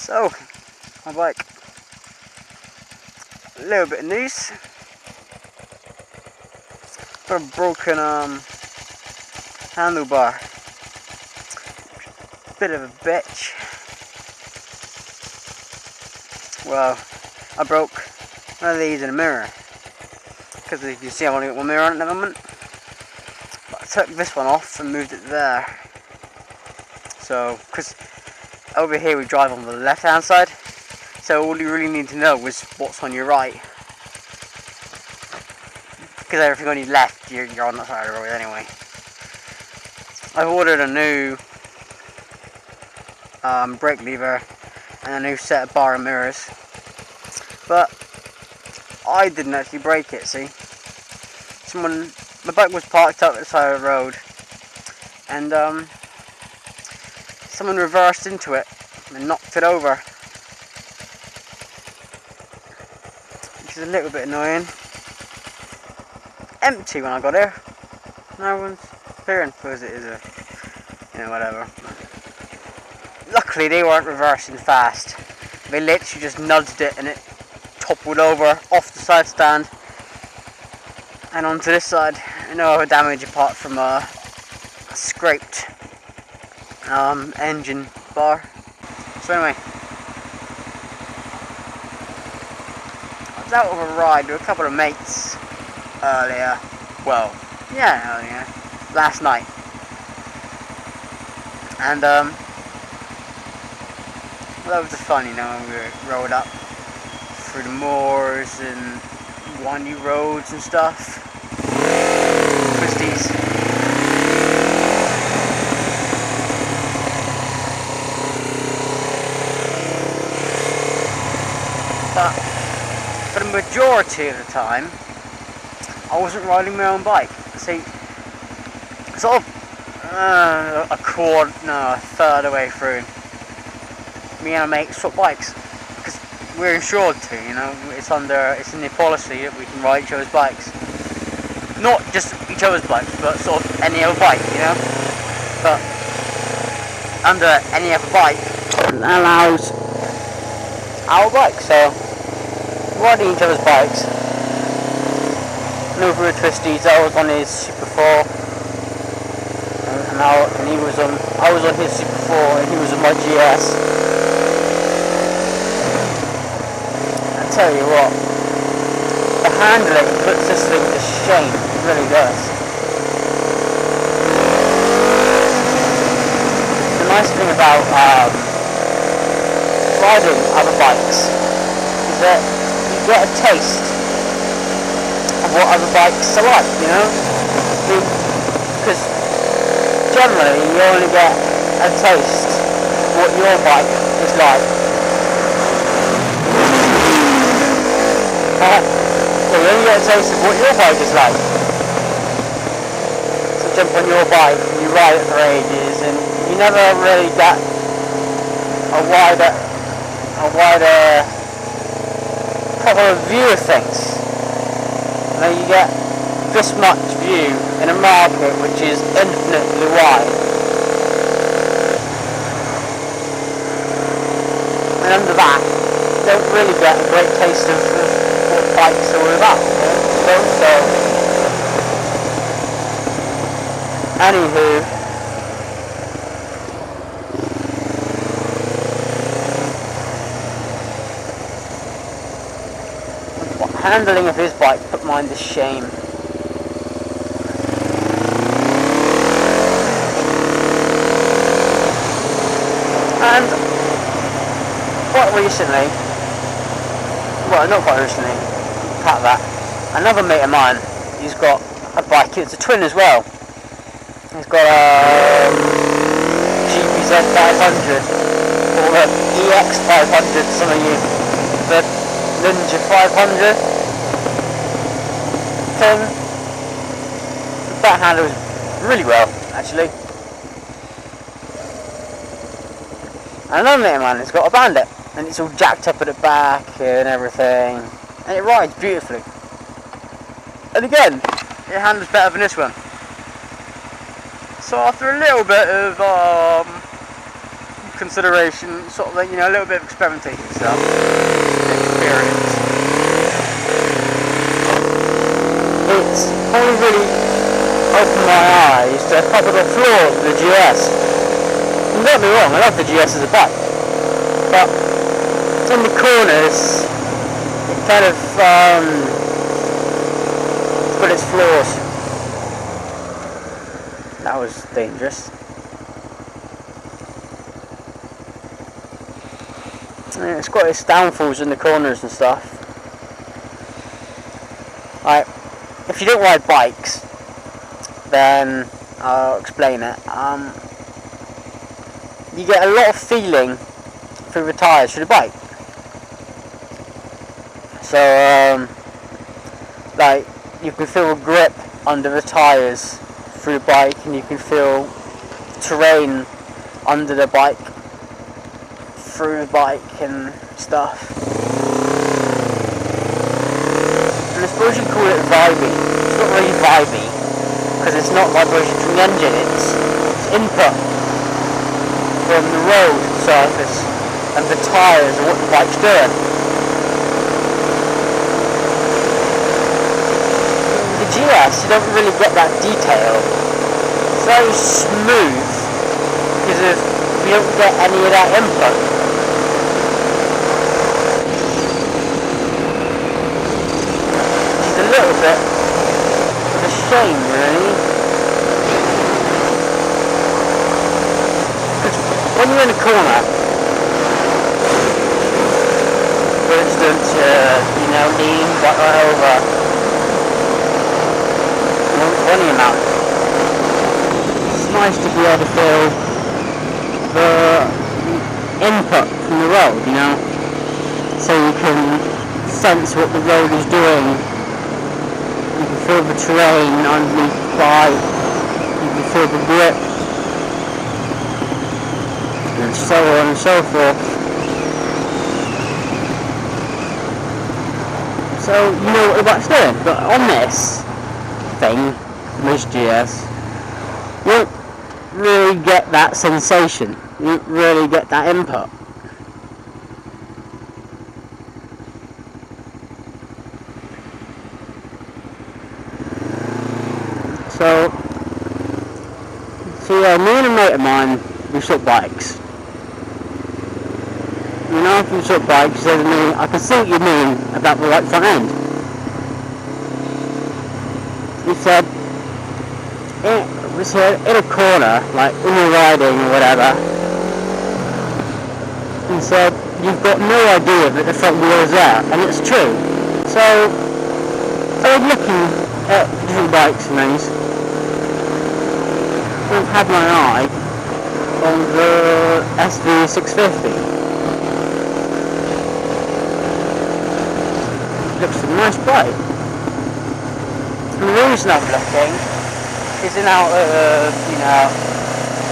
So, my bike, a little bit of news. Got a broken handlebar. Bit of a bitch. Well, I broke one of these in a mirror. Because you can see I've only got one mirror on it at the moment. But I took this one off and moved it there. So, because over here we drive on the left hand side. So all you really need to know is what's on your right. Because everything on your left, you're on that side of the road anyway. I've ordered a new brake lever and a new set of bar and mirrors. But I didn't actually break it, see. My bike was parked up at the side of the road and someone reversed into it and knocked it over. Which is a little bit annoying. Empty when I got here. No one's here, because it is whatever. Luckily they weren't reversing fast. They literally just nudged it and it toppled over off the side stand and onto this side. No other damage apart from a scraped engine bar. So anyway, I was out on a ride with a couple of mates earlier. Well, yeah, earlier. Last night. And well, that was just fun, when we rode up through the moors and windy roads and stuff. Twisties. But for the majority of the time, I wasn't riding my own bike. See, sort of a third of the way through, me and a mate swap bikes because we're insured to. It's in the policy that we can ride each other's bikes. Not just each other's bikes, but sort of any other bike, But under any other bike allows our bike, so riding each other's bikes. Over at Twisties, I was on his Super 4, and I was on his Super 4, and he was on my GS. I tell you what, the handling puts this thing to shame, it really does. The nice thing about riding other bikes is that you get a taste what other bikes are like, because generally you only get a taste of what your bike is like. You only get a taste of what your bike is like. So jump on your bike and you ride it for ages and you never really get a wider proper view of things. You get this much view in a market which is infinitely wide. And under that, you don't really get a great taste of what bikes are all about. Anywho, handling of his bike put mine to shame. And quite recently, well, not quite recently, cut that, another mate of mine, he's got a bike, it's a twin as well. He's got a GPZ 500 or an EX 500, some of you, the Ninja 500 thing. That handles really well, actually. And another mate of mine has got a Bandit, and it's all jacked up at the back and everything, and it rides beautifully. And again, it handles better than this one. So after a little bit of consideration, sort of, you know, a little bit of experimentation stuff, experience. It's only really opened my eyes to a couple of flaws with the GS. Don't get me wrong, I love the GS as a bike, but in the corners, it kind of got its flaws. That was dangerous. Yeah, it's got its downfalls in the corners and stuff. Like, if you don't ride bikes, then I'll explain it. You get a lot of feeling through the tyres through the bike. So, like, you can feel a grip under the tyres through the bike, and you can feel terrain under the bike through the bike and stuff. And I suppose you call it vibey. It's not really vibey because it's not vibration from the engine, it's input from the road surface and the tyres and what the bike's doing. The GS, you don't really get that detail. It's very smooth because you don't get any of that input. It's a little bit of a shame, really. Because when you're in a corner, for instance, you know, lean right over, any amount. It's nice to be able to feel the input from the road, you know, so you can sense what the road is doing. You can feel the terrain underneath the bike, you can feel the grip, and so on and so forth. So you know what the bike's doing, but on this thing, this GS, you don't really get that sensation, you don't really get that input. So yeah, me and a mate of mine, we swap bikes. And after we swap bikes, he said to me, I can see what you mean about the right front end. He said, was here in a corner, like when you're riding or whatever, he said, you've got no idea that the front wheel is there, and it's true. So, I was looking at different bikes and things, and I've had my eye on the SV650. Looks a nice bike. And the reason I'm looking isn't out of, you know,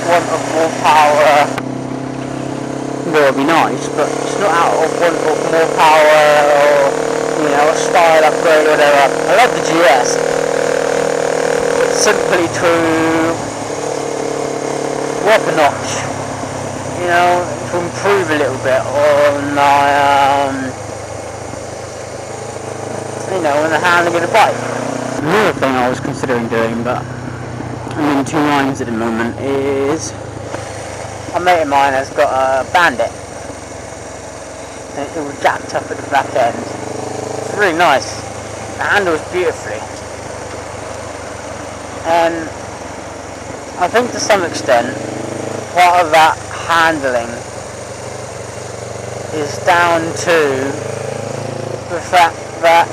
want of more power, well, it'd be nice, but it's not out of want of more power or, you know, a style upgrade or whatever. I love the GS. It's simply to go up a notch, you know, to improve a little bit on my, you know, on the handling of the bike. Another thing I was considering doing, but I'm in two minds at the moment, is a mate of mine has got a Bandit, and it was jacked up at the back end. It's really nice. It handles beautifully, and I think to some extent part of that handling is down to the fact that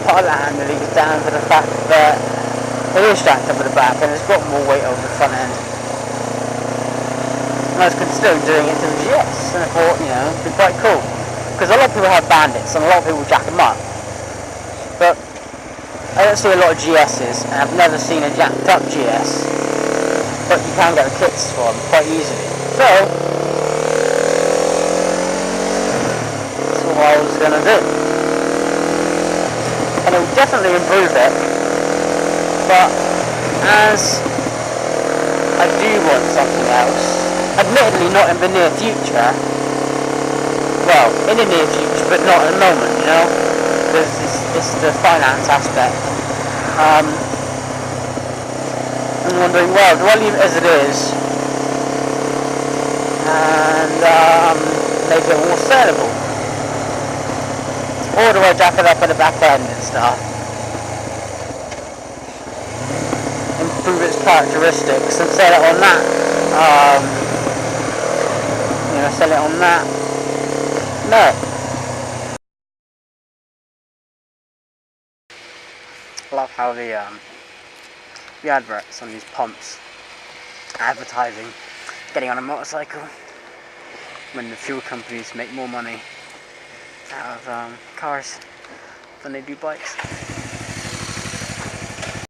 part of the handling is down to the fact that it is jacked up at the back and it's got more weight over the front end. And I was considering doing it to the GS, and I thought, you know, it'd be quite cool. Because a lot of people have Bandits and a lot of people jack them up. But I don't see a lot of GS's, and I've never seen a jacked up GS. But you can get the kits for them quite easily. So that's what I was going to do. And it will definitely improve it. But as I do want something else, admittedly not in the near future, well, in the near future, but not at the moment, you know, there's this the finance aspect. I'm wondering, well, do I leave it as it is and make it more sellable, or do I jack it up at the back end and stuff, improve its characteristics and sell it on that, sell it on that? No. I love how the adverts on these pumps advertising getting on a motorcycle when the fuel companies make more money out of cars than they do bikes.